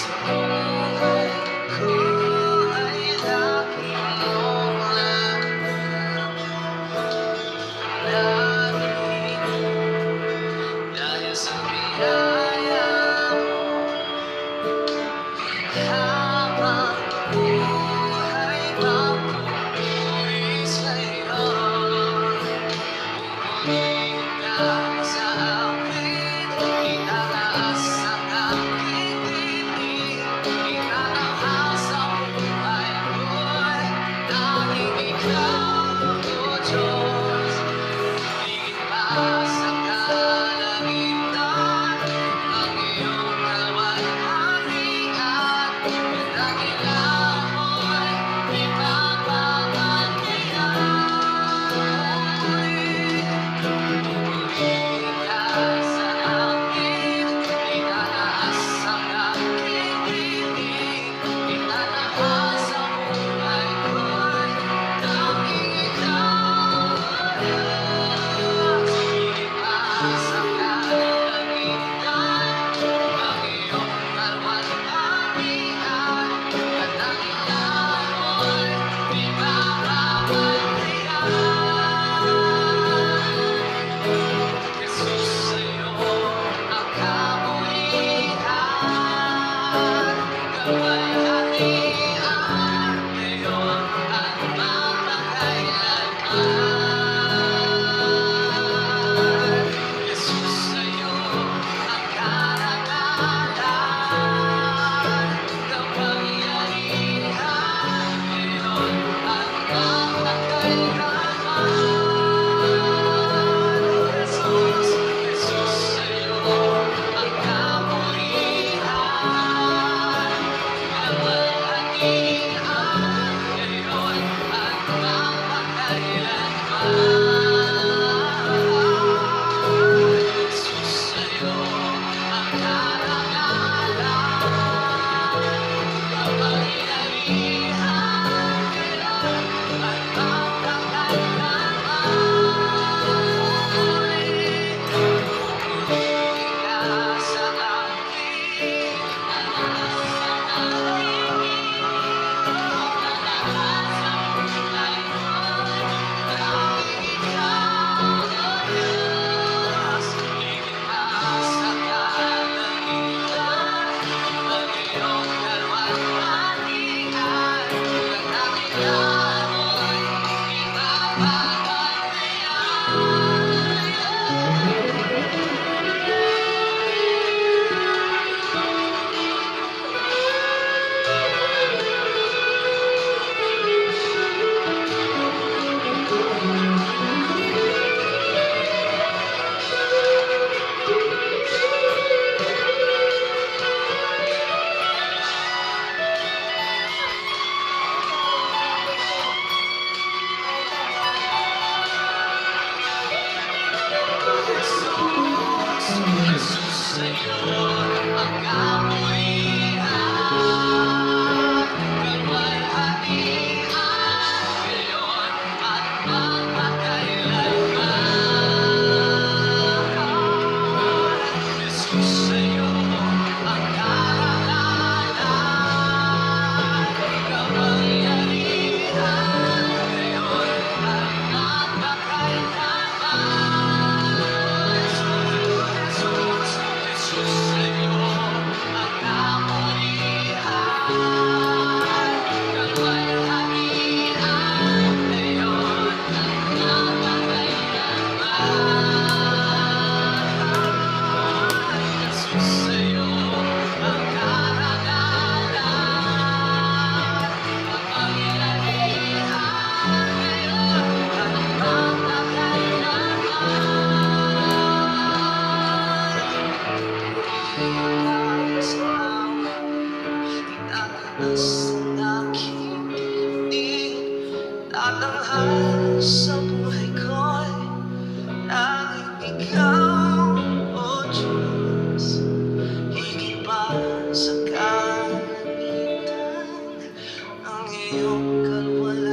sa buhay ko ay laging mong dahil sa biyaya mo habang buhay papuri sa'yo. Bumalik ka sa akin, itataas ang aking tinig, itatahal sa buhay ko'y tanging ikaw, O Diyos. Higit pa sa kalangitan, ang iyong kaluwalhatian, dakilang mo'y ipapapahayag. Bumalik ka sa akin, itataas ang aking tinig, itatahal sa buhay ko'y tanging ikaw, O Diyos. Higit pa sa kalangitan, ang iyong kaluwalhatian, at dakilang mo'y ipapapahayag. Jesus, sa'yo ang kamulian, kaluwalhatian, ngayon at magpakailanman. Jesus, sa'yo ang karangalan, kapangyarihan, ngayon at magpakailanman. Jesus, Jesus, sa'yo ang kamulian, kapangyarihan, ngayon at magpakailanman. Jesus, sa'yo ang karangalan, kapangyarihan, ngayon at magpakailanman. Bumalik ka sa akin, tanging ikaw, O Diyos. Higit pa sa kalangitan, ang iyong kaluwalhatian, at dakilang mo'y Jesus, sa'yo ang kamulian, kaluwalhatian, ngayon at magpakailanman. Jesus, sa'yo ang karangalan, kapangyarihan, ngayon at magpakailanman. Jesus, Jesus, sa'yo ang kamulian, kaluwalhatian, ngayon at magpakailanman. Jesus, sa'yo ang karangalan, kapangyarihan, ngayon at magpakailanman. Itataas ang aking tinig, tatanghal sa buhay ko'y tanging ikaw, O Diyos. Higit pa sa kalangitan, ang iyong kaluwalhatian,